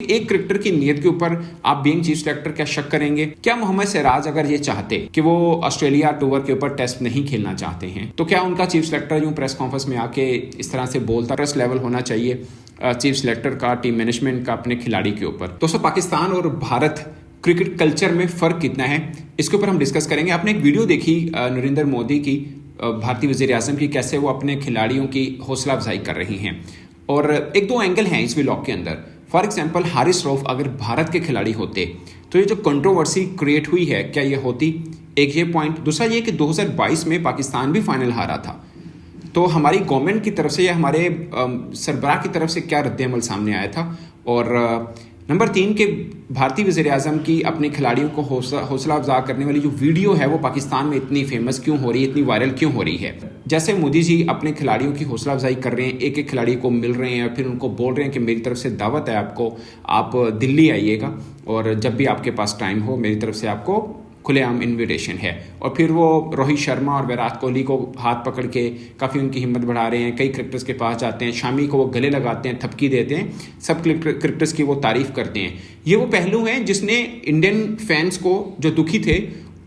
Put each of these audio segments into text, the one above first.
एक क्रिकेटर की नीयत के ऊपर आप बीइंग चीफ सेलेक्टर क्या शक करेंगे? क्या मोहम्मद सिराज अगर ये चाहते कि वो ऑस्ट्रेलिया टूर के ऊपर टेस्ट नहीं खेलना चाहते हैं तो क्या उनका चीफ सेलेक्टर यूं प्रेस कॉन्फ्रेंस में आके इस तरह से बोलता? ट्रस्ट लेवल होना चाहिए चीफ सेलेक्टर का, टीम मैनेजमेंट का अपने खिलाड़ी के ऊपर। दोस्तों, पाकिस्तान और भारत क्रिकेट कल्चर में फ़र्क कितना है, इसके ऊपर हम डिस्कस करेंगे। आपने एक वीडियो देखी नरेंद्र मोदी की, भारतीय वज़ीर आज़म की, कैसे वो अपने खिलाड़ियों की हौसला अफजाई कर रही हैं। और एक दो एंगल हैं इस व्लॉग के अंदर। फॉर एग्जाम्पल, हारिस रऊफ अगर भारत के खिलाड़ी होते तो ये जो कंट्रोवर्सी क्रिएट हुई है, क्या ये होती? एक ये पॉइंट। दूसरा ये कि 2022 में पाकिस्तान भी फाइनल हारा था, तो हमारी गवर्नमेंट की तरफ से या हमारे सरबराह की तरफ से क्या रद्द-ए-अमल सामने आया था। और नंबर 3 के भारतीय वज़ीर आज़म की अपने खिलाड़ियों को हौसला अफजा करने वाली जो वीडियो है वो पाकिस्तान में इतनी फेमस क्यों हो रही है, इतनी वायरल क्यों हो रही है? जैसे मोदी जी अपने खिलाड़ियों की हौसला अफजाई कर रहे हैं, एक एक खिलाड़ी को मिल रहे हैं, फिर उनको बोल रहे हैं कि मेरी तरफ से दावत है आपको, आप दिल्ली आइएगा और जब भी आपके पास टाइम हो मेरी तरफ से आपको खुलेआम इन्विटेशन है। और फिर वो रोहित शर्मा और विराट कोहली को हाथ पकड़ के काफ़ी उनकी हिम्मत बढ़ा रहे हैं। कई क्रिकेटर्स के पास जाते हैं, शामी को वो गले लगाते हैं, थपकी देते हैं, सब क्रिकेटर्स की वो तारीफ करते हैं। ये वो पहलू हैं जिसने इंडियन फैंस को जो दुखी थे,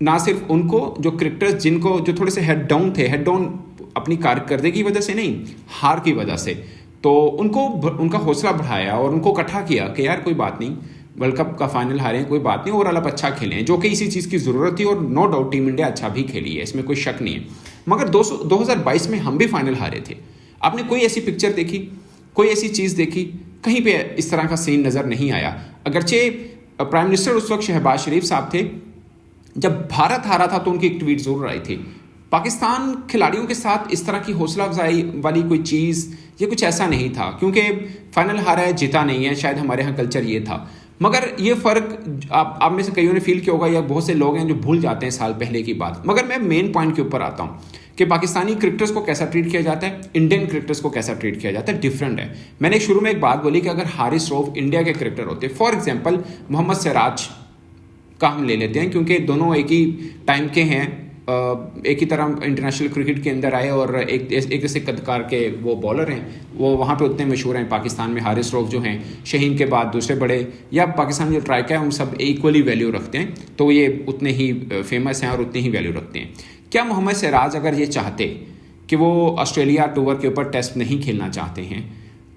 ना सिर्फ उनको, जो क्रिकेटर्स जिनको जो थोड़े से हेड डाउन थे, हेड डाउन अपनी कारकर्दगी की वजह से नहीं, हार की वजह से, तो उनको उनका हौसला बढ़ाया और उनको इकट्ठा किया कि यार कोई बात नहीं, वर्ल्ड कप का फाइनल हारे हैं, कोई बात नहीं, ओवरऑल आप अच्छा खेले हैं, जो कि इसी चीज़ की ज़रूरत थी। और नो डाउट टीम इंडिया अच्छा भी खेली है, इसमें कोई शक नहीं है। मगर 2022 में हम भी फाइनल हारे थे। आपने कोई ऐसी पिक्चर देखी, कोई ऐसी चीज़ देखी? कहीं पे इस तरह का सीन नज़र नहीं आया। अगरचे प्राइम मिनिस्टर उस वक्त शहबाज शरीफ साहब थे, जब भारत हारा था तो उनकी एक ट्वीट ज़रूर आई थी। पाकिस्तान खिलाड़ियों के साथ इस तरह की हौसला अफजाई वाली कोई चीज़, ये कुछ ऐसा नहीं था, क्योंकि फाइनल हारा है, जीता नहीं है। शायद हमारे यहाँ कल्चर ये था। मगर ये फ़र्क आप में से कईयों ने फील किया होगा, या बहुत से लोग हैं जो भूल जाते हैं साल पहले की बात। मगर मैं मेन पॉइंट के ऊपर आता हूँ कि पाकिस्तानी क्रिकेटर्स को कैसा ट्रीट किया जाता है, इंडियन क्रिकेटर्स को कैसा ट्रीट किया जाता है, डिफरेंट है। मैंने शुरू में एक बात बोली कि अगर हारिस रऊफ इंडिया के क्रिकेटर होते, फॉर एग्जाम्पल मोहम्मद सिराज का हम ले लेते हैं, क्योंकि दोनों एक ही टाइम के हैं, एक ही तरह इंटरनेशनल क्रिकेट के अंदर आए और एक जैसे कदकार के वो बॉलर हैं, वो वहाँ पे उतने मशहूर हैं। पाकिस्तान में हारिस रऊफ जो हैं, शहीन के बाद दूसरे बड़े, या पाकिस्तान में जो ट्राइका है, हम सब इक्वली वैल्यू रखते हैं, तो ये उतने ही फेमस हैं और उतने ही वैल्यू रखते हैं। क्या मोहम्मद सिराज अगर ये चाहते कि वो ऑस्ट्रेलिया टूर के ऊपर टेस्ट नहीं खेलना चाहते हैं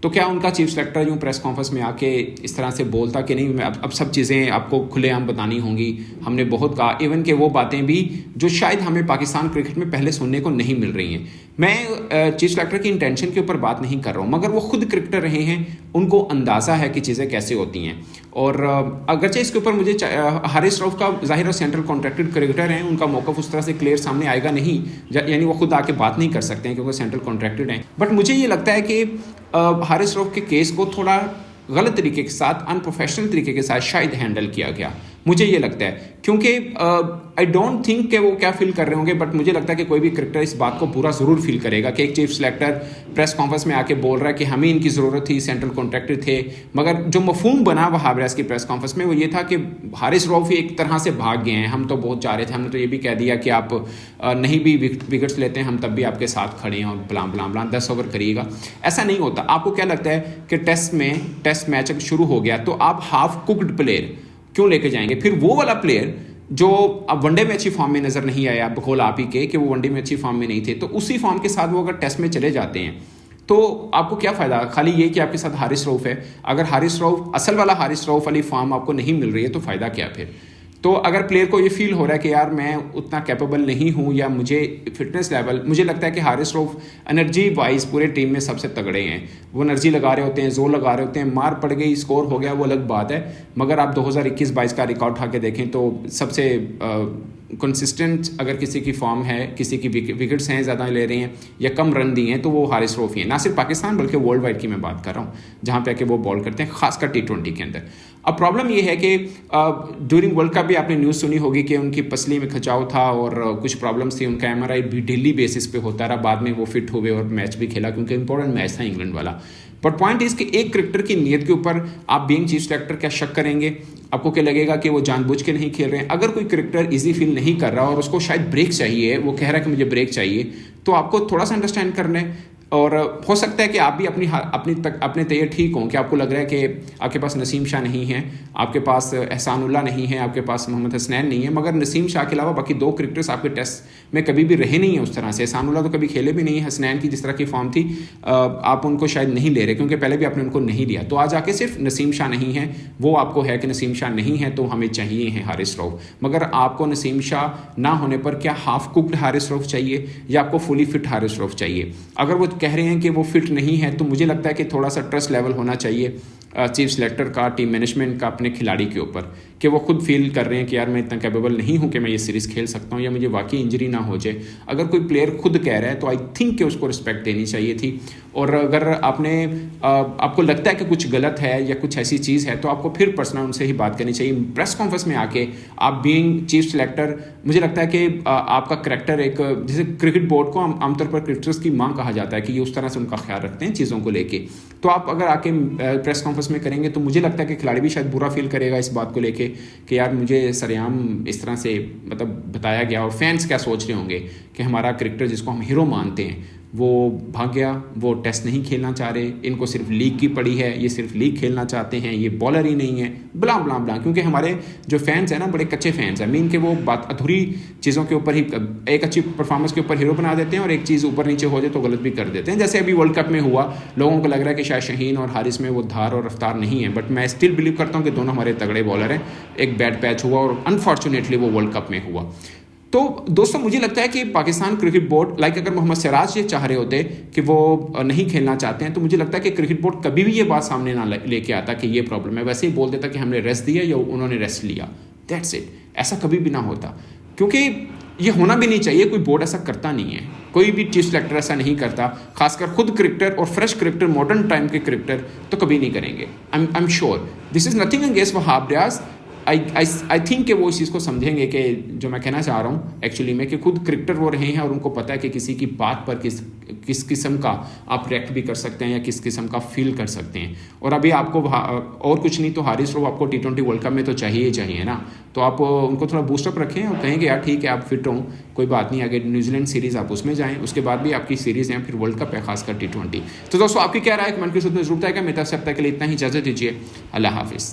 तो क्या उनका चीफ सेलेक्टर यूं प्रेस कॉन्फ्रेंस में आके इस तरह से बोलता कि नहीं, अब सब चीज़ें आपको खुलेआम बतानी होंगी, हमने बहुत कहा, इवन कि वो बातें भी जो शायद हमें पाकिस्तान क्रिकेट में पहले सुनने को नहीं मिल रही हैं। मैं चीफ सेलेक्टर की इंटेंशन के ऊपर बात नहीं कर रहा हूँ, मगर वो खुद क्रिकेटर रहे हैं, उनको अंदाज़ा है कि चीज़ें कैसे होती हैं। और अगरचे इसके ऊपर मुझे हारिस रऊफ का ज़ाहिर सेंट्रल कॉन्ट्रैक्टेड क्रिकेटर हैं, उनका मौक़िफ़ उस तरह से क्लियर सामने आएगा नहीं, यानी वो खुद आके बात नहीं कर सकते हैं क्योंकि सेंट्रल कॉन्ट्रैक्टेड हैं। बट मुझे ये लगता है कि हारिस रऊफ के केस को थोड़ा गलत तरीके के साथ, अनप्रोफेशनल तरीके के साथ शायद हैंडल किया गया, मुझे ये लगता है। क्योंकि आई डोंट थिंक कि वो क्या फील कर रहे होंगे, बट मुझे लगता है कि कोई भी क्रिकेटर इस बात को पूरा ज़रूर फील करेगा कि एक चीफ सेलेक्टर प्रेस कॉन्फ्रेंस में आके बोल रहा है कि हमें इनकी ज़रूरत थी, सेंट्रल कॉन्ट्रैक्टर थे। मगर जो मफहूम बना वहाँ की प्रेस कॉन्फ्रेंस में वो ये था कि हारिस रऊफ एक तरह से भाग गए हैं, हम तो बहुत चाह रहे थे, हमने तो ये भी कह दिया कि आप नहीं भी विकेट्स लेते हैं हम तब भी आपके साथ खड़े हैं और बलाम बलाम बलाम 10 ओवर करिएगा। ऐसा नहीं होता। आपको क्या लगता है कि टेस्ट मैच अगर शुरू हो गया तो आप हाफ कुक्ड प्लेयर क्यों लेके जाएंगे? फिर वो वाला प्लेयर जो अब वनडे में अच्छी फॉर्म में नज़र नहीं आया, बकौल आप ही के कि वो वनडे में अच्छी फॉर्म में नहीं थे, तो उसी फॉर्म के साथ वो अगर टेस्ट में चले जाते हैं तो आपको क्या फ़ायदा? खाली ये कि आपके साथ हारिस रऊफ है। अगर हारिस रऊफ, असल वाला हारिस रऊफ वाली फॉर्म आपको नहीं मिल रही है तो फ़ायदा क्या फिर? तो अगर प्लेयर को ये फील हो रहा है कि यार मैं उतना कैपेबल नहीं हूँ, या मुझे फिटनेस लेवल, मुझे लगता है कि हारिस रऊफ एनर्जी वाइज पूरे टीम में सबसे तगड़े हैं। वो एनर्जी लगा रहे होते हैं, जोर लगा रहे होते हैं, मार पड़ गई, स्कोर हो गया, वो अलग बात है। मगर आप 2021-22 का रिकॉर्ड उठा के देखें तो सबसे कंसिस्टेंट अगर किसी की फॉर्म है, किसी की विकेट्स हैं ज़्यादा ले रहे हैं या कम रन दिए हैं, तो वो हारिस रऊफ ही है। ना सिर्फ पाकिस्तान बल्कि वर्ल्ड वाइड की मैं बात कर रहा हूँ, जहाँ पे आके वो बॉल करते हैं, खासकर T20 के अंदर। अब प्रॉब्लम ये है कि ड्यूरिंग वर्ल्ड कप भी आपने न्यूज़ सुनी होगी कि उनकी पसली में खिंचाव था और कुछ प्रॉब्लम्स थी। उनका MRI भी डेली बेसिस पे होता रहा, बाद में वो फिट हुए और मैच भी खेला क्योंकि इंपॉर्टेंट मैच था इंग्लैंड वाला। बट पॉइंट इज़ कि एक क्रिकेटर की नीयत के ऊपर आप बीइंग चीफ सेलेक्टर क्या शक करेंगे? आपको क्या लगेगा कि वो जानबूझ के नहीं खेल रहे हैं? अगर कोई क्रिकेटर इजी फील नहीं कर रहा और उसको शायद ब्रेक चाहिए, वो कह रहा है कि मुझे ब्रेक चाहिए, तो आपको थोड़ा सा अंडरस्टैंड करना है। और हो सकता है कि आप भी अपने तय ठीक हों कि आपको लग रहा है कि आपके पास नसीम शाह नहीं है, आपके पास एहसानुल्लाह नहीं है, आपके पास मोहम्मद हसनैन नहीं है, मगर नसीम शाह के अलावा बाकी 2 क्रिकेटर्स आपके टेस्ट में कभी भी रहे नहीं है उस तरह से। एहसानुल्लाह तो कभी खेले भी नहीं है, हसनैन की जिस तरह की फॉर्म थी आप उनको शायद नहीं ले रहे क्योंकि पहले भी आपने उनको नहीं लिया। तो आज आके सिर्फ नसीम शाह नहीं है, वो आपको है कि नसीम शाह नहीं है तो हमें चाहिए है हारिस रऊफ। मगर आपको नसीम शाह ना होने पर क्या हाफ कुक्ड हारिस रऊफ चाहिए या आपको फुली फिट हारिस रऊफ चाहिए? अगर वो कह रहे हैं कि वो फिट नहीं है तो मुझे लगता है कि थोड़ा सा ट्रस्ट लेवल होना चाहिए चीफ सेलेक्टर का, टीम मैनेजमेंट का अपने खिलाड़ी के ऊपर, कि वो खुद फील कर रहे हैं कि यार मैं इतना कैपेबल नहीं हूं कि मैं ये सीरीज़ खेल सकता हूं या मुझे वाकई इंजरी ना हो जाए। अगर कोई प्लेयर खुद कह रहा है तो आई थिंक कि उसको रिस्पेक्ट देनी चाहिए थी। और अगर आपको लगता है कि कुछ गलत है या कुछ ऐसी चीज़ है तो आपको फिर पर्सनल उनसे ही बात करनी चाहिए। प्रेस कॉन्फ्रेंस में आके आप बीइंग चीफ सेलेक्टर, मुझे लगता है कि आपका करैक्टर एक, जैसे क्रिकेट बोर्ड को आमतौर पर क्रिकेटर्स की मांग कहा जाता है कि ये उस तरह से उनका ख्याल रखते हैं चीज़ों को लेके, तो आप अगर आके प्रेस कॉन्फ्रेंस में करेंगे तो मुझे लगता है कि खिलाड़ी भी शायद बुरा फील करेगा इस बात को लेके कि यार मुझे सरेआम इस तरह से मतलब बताया गया, और फैंस क्या सोच रहे होंगे कि हमारा क्रिकेटर जिसको हम हीरो मानते हैं वो भाग गया, वो टेस्ट नहीं खेलना चाह रहे, इनको सिर्फ लीग की पड़ी है, ये सिर्फ लीग खेलना चाहते हैं, ये बॉलर ही नहीं है, ब्ला ब्ला ब्ला। क्योंकि हमारे जो फैंस हैं ना बड़े कच्चे फैंस हैं, मीन के वो बात अधूरी चीज़ों के ऊपर ही, एक अच्छी परफॉर्मेंस के ऊपर हीरो बना देते हैं और एक चीज़ ऊपर नीचे हो जाए तो गलत भी कर देते हैं। जैसे अभी वर्ल्ड कप में हुआ, लोगों को लग रहा है कि शायद शाहीन और हारिस में वो धार और रफ्तार नहीं है, बट मैं स्टिल बिलीव करता हूँ कि दोनों हमारे तगड़े बॉलर हैं। एक बैड पैच हुआ और अनफॉर्चुनेटली वो वर्ल्ड कप में हुआ। तो दोस्तों मुझे लगता है कि पाकिस्तान क्रिकेट बोर्ड, अगर मोहम्मद सिराज ये चाह रहे होते कि वो नहीं खेलना चाहते हैं तो मुझे लगता है कि क्रिकेट बोर्ड कभी भी ये बात सामने ना लेके आता कि ये प्रॉब्लम है, वैसे ही बोल देता कि हमने रेस्ट दिया या उन्होंने रेस्ट लिया, दैट्स इट। ऐसा कभी भी ना होता, क्योंकि ये होना भी नहीं चाहिए। कोई बोर्ड ऐसा करता नहीं है, कोई भी चीफ सेलेक्टर ऐसा नहीं करता, खासकर खुद क्रिकेटर और फ्रेश क्रिकेटर, मॉडर्न टाइम के क्रिकेटर तो कभी नहीं करेंगे। I am sure this is nothing against Wahab Riaz. I think कि वो इस चीज़ को समझेंगे कि जो मैं कहना चाह रहा हूँ एक्चुअली में, कि खुद क्रिकेटर वो रहे हैं और उनको पता है कि किसी की बात पर किस किस्म का आप रिएक्ट भी कर सकते हैं या किस किस्म का फील कर सकते हैं। और अभी आपको और कुछ नहीं तो हारिस रऊफ आपको T20 वर्ल्ड कप में तो चाहिए ही चाहिए ना, तो आप उनको थोड़ा बूस्टअप रखें और कहें कि यार ठीक है आप फिट हो, कोई बात नहीं, आगे न्यूजीलैंड सीरीज़ आप उसमें जाएँ, उसके बाद भी आपकी सीरीज़ हैं, फिर वर्ल्ड कप है, खासकर T20। तो दोस्तों आपकी क्या राय कमेंट के सूत्र में जरूर आएगा। मेरी तरफ से अब तक के लिए इतना ही, इजाज़त दीजिए, अल्लाह हाफिज़।